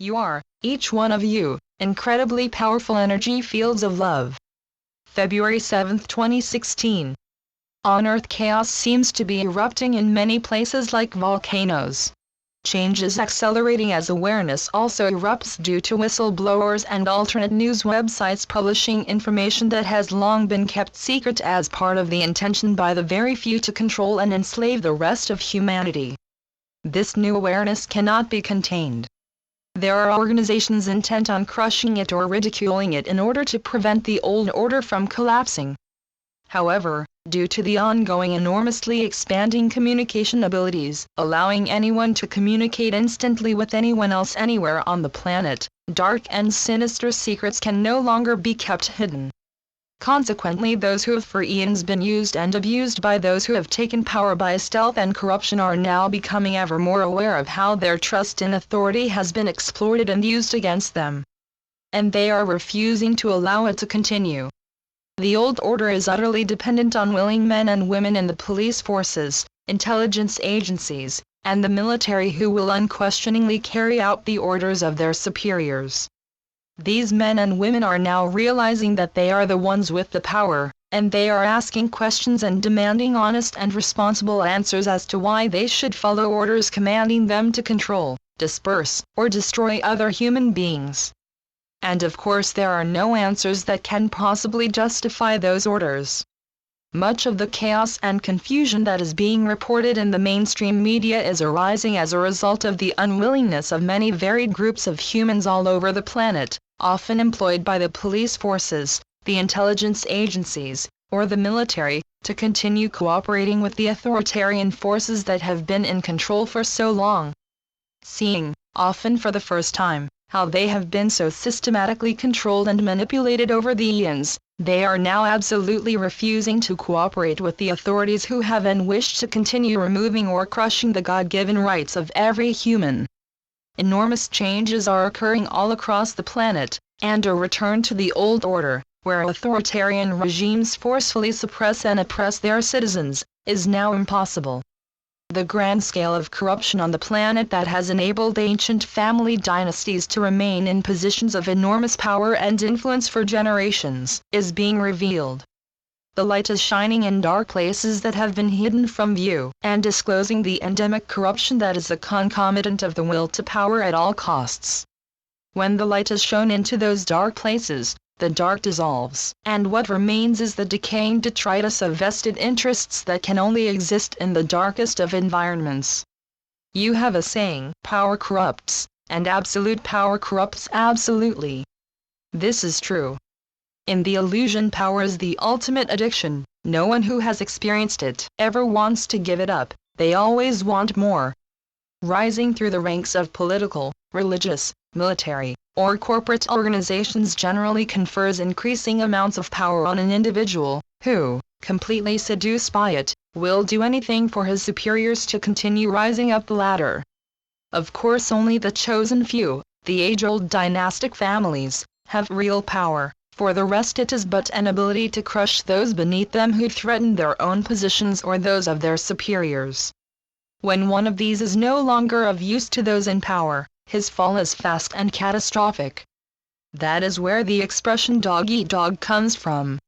You are, each one of you, incredibly powerful energy fields of love. February 7, 2016. On Earth, chaos seems to be erupting in many places like volcanoes. Change is accelerating as awareness also erupts due to whistleblowers and alternate news websites publishing information that has long been kept secret as part of the intention by the very few to control and enslave the rest of humanity. This new awareness cannot be contained. There are organizations intent on crushing it or ridiculing it in order to prevent the old order from collapsing. However, due to the ongoing enormously expanding communication abilities, allowing anyone to communicate instantly with anyone else anywhere on the planet, dark and sinister secrets can no longer be kept hidden. Consequently, those who have for eons been used and abused by those who have taken power by stealth and corruption are now becoming ever more aware of how their trust in authority has been exploited and used against them. And they are refusing to allow it to continue. The old order is utterly dependent on willing men and women in the police forces, intelligence agencies, and the military who will unquestioningly carry out the orders of their superiors. These men and women are now realizing that they are the ones with the power, and they are asking questions and demanding honest and responsible answers as to why they should follow orders commanding them to control, disperse, or destroy other human beings. And of course there are no answers that can possibly justify those orders. Much of the chaos and confusion that is being reported in the mainstream media is arising as a result of the unwillingness of many varied groups of humans all over the planet, often employed by the police forces, the intelligence agencies, or the military, to continue cooperating with the authoritarian forces that have been in control for so long. Seeing, often for the first time, how they have been so systematically controlled and manipulated over the eons, they are now absolutely refusing to cooperate with the authorities who have and wish to continue removing or crushing the God-given rights of every human. Enormous changes are occurring all across the planet, and a return to the old order, where authoritarian regimes forcefully suppress and oppress their citizens, is now impossible. The grand scale of corruption on the planet that has enabled ancient family dynasties to remain in positions of enormous power and influence for generations is being revealed. The light is shining in dark places that have been hidden from view, and disclosing the endemic corruption that is a concomitant of the will to power at all costs. When the light is shown into those dark places, the dark dissolves, and what remains is the decaying detritus of vested interests that can only exist in the darkest of environments. You have a saying, power corrupts, and absolute power corrupts absolutely. This is true. In the illusion, power is the ultimate addiction. No one who has experienced it ever wants to give it up, they always want more. Rising through the ranks of political, religious, military, or corporate organizations generally confers increasing amounts of power on an individual, who, completely seduced by it, will do anything for his superiors to continue rising up the ladder. Of course only the chosen few, the age-old dynastic families, have real power. For the rest it is but an ability to crush those beneath them who threaten their own positions or those of their superiors. When one of these is no longer of use to those in power, his fall is fast and catastrophic. That is where the expression dog-eat-dog comes from.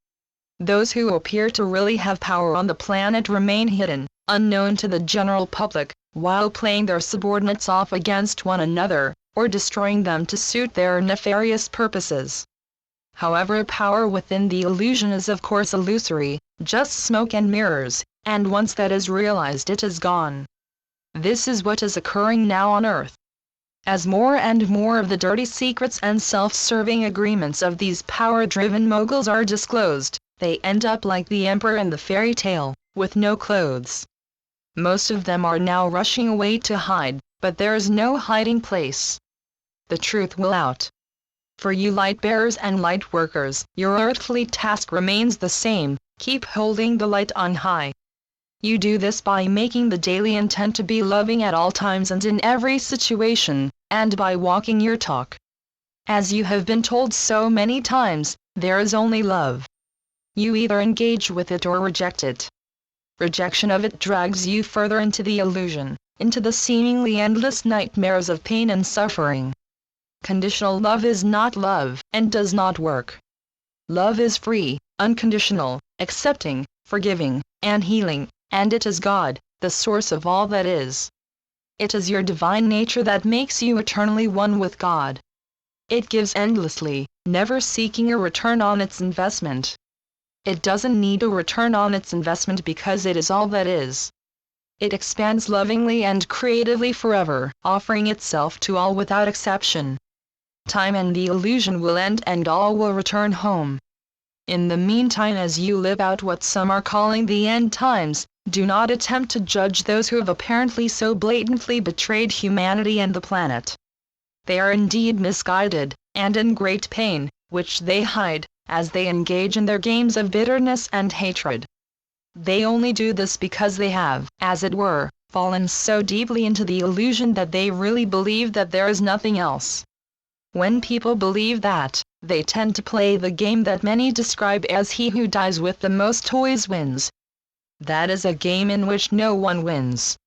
Those who appear to really have power on the planet remain hidden, unknown to the general public, while playing their subordinates off against one another, or destroying them to suit their nefarious purposes. However, power within the illusion is of course illusory, just smoke and mirrors, and once that is realized it is gone. This is what is occurring now on Earth. As more and more of the dirty secrets and self-serving agreements of these power-driven moguls are disclosed, they end up like the emperor in the fairy tale, with no clothes. Most of them are now rushing away to hide, but there is no hiding place. The truth will out. For you light-bearers and light-workers, your earthly task remains the same, keep holding the light on high. You do this by making the daily intent to be loving at all times and in every situation, and by walking your talk. As you have been told so many times, there is only love. You either engage with it or reject it. Rejection of it drags you further into the illusion, into the seemingly endless nightmares of pain and suffering. Conditional love is not love and does not work. Love is free, unconditional, accepting, forgiving, and healing, and it is God, the source of all that is. It is your divine nature that makes you eternally one with God. It gives endlessly, never seeking a return on its investment. It doesn't need a return on its investment because it is all that is. It expands lovingly and creatively forever, offering itself to all without exception. Time and the illusion will end and all will return home. In the meantime, as you live out what some are calling the end times, do not attempt to judge those who have apparently so blatantly betrayed humanity and the planet. They are indeed misguided, and in great pain, which they hide, as they engage in their games of bitterness and hatred. They only do this because they have, as it were, fallen so deeply into the illusion that they really believe that there is nothing else. When people believe that, they tend to play the game that many describe as he who dies with the most toys wins. That is a game in which no one wins.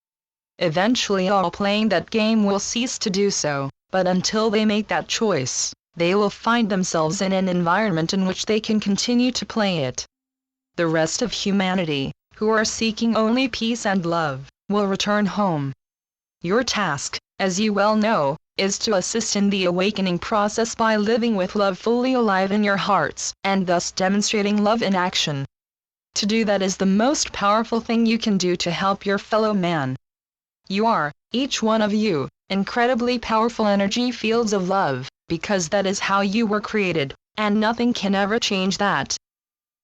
Eventually all playing that game will cease to do so, but until they make that choice, they will find themselves in an environment in which they can continue to play it. The rest of humanity, who are seeking only peace and love, will return home. Your task, as you well know, is to assist in the awakening process by living with love fully alive in your hearts, and thus demonstrating love in action. To do that is the most powerful thing you can do to help your fellow man. You are, each one of you, incredibly powerful energy fields of love, because that is how you were created, and nothing can ever change that.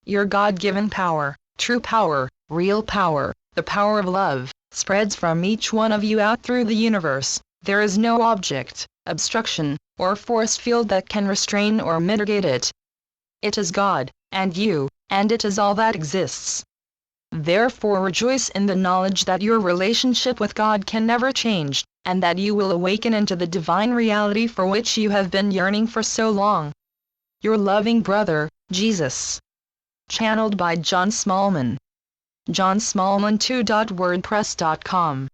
Your God-given power, true power, real power, the power of love, spreads from each one of you out through the universe. There is no object, obstruction, or force field that can restrain or mitigate it. It is God, and you, and it is all that exists. Therefore rejoice in the knowledge that your relationship with God can never change, and that you will awaken into the divine reality for which you have been yearning for so long. Your loving brother, Jesus. Channeled by John Smallman. johnsmallman2.wordpress.com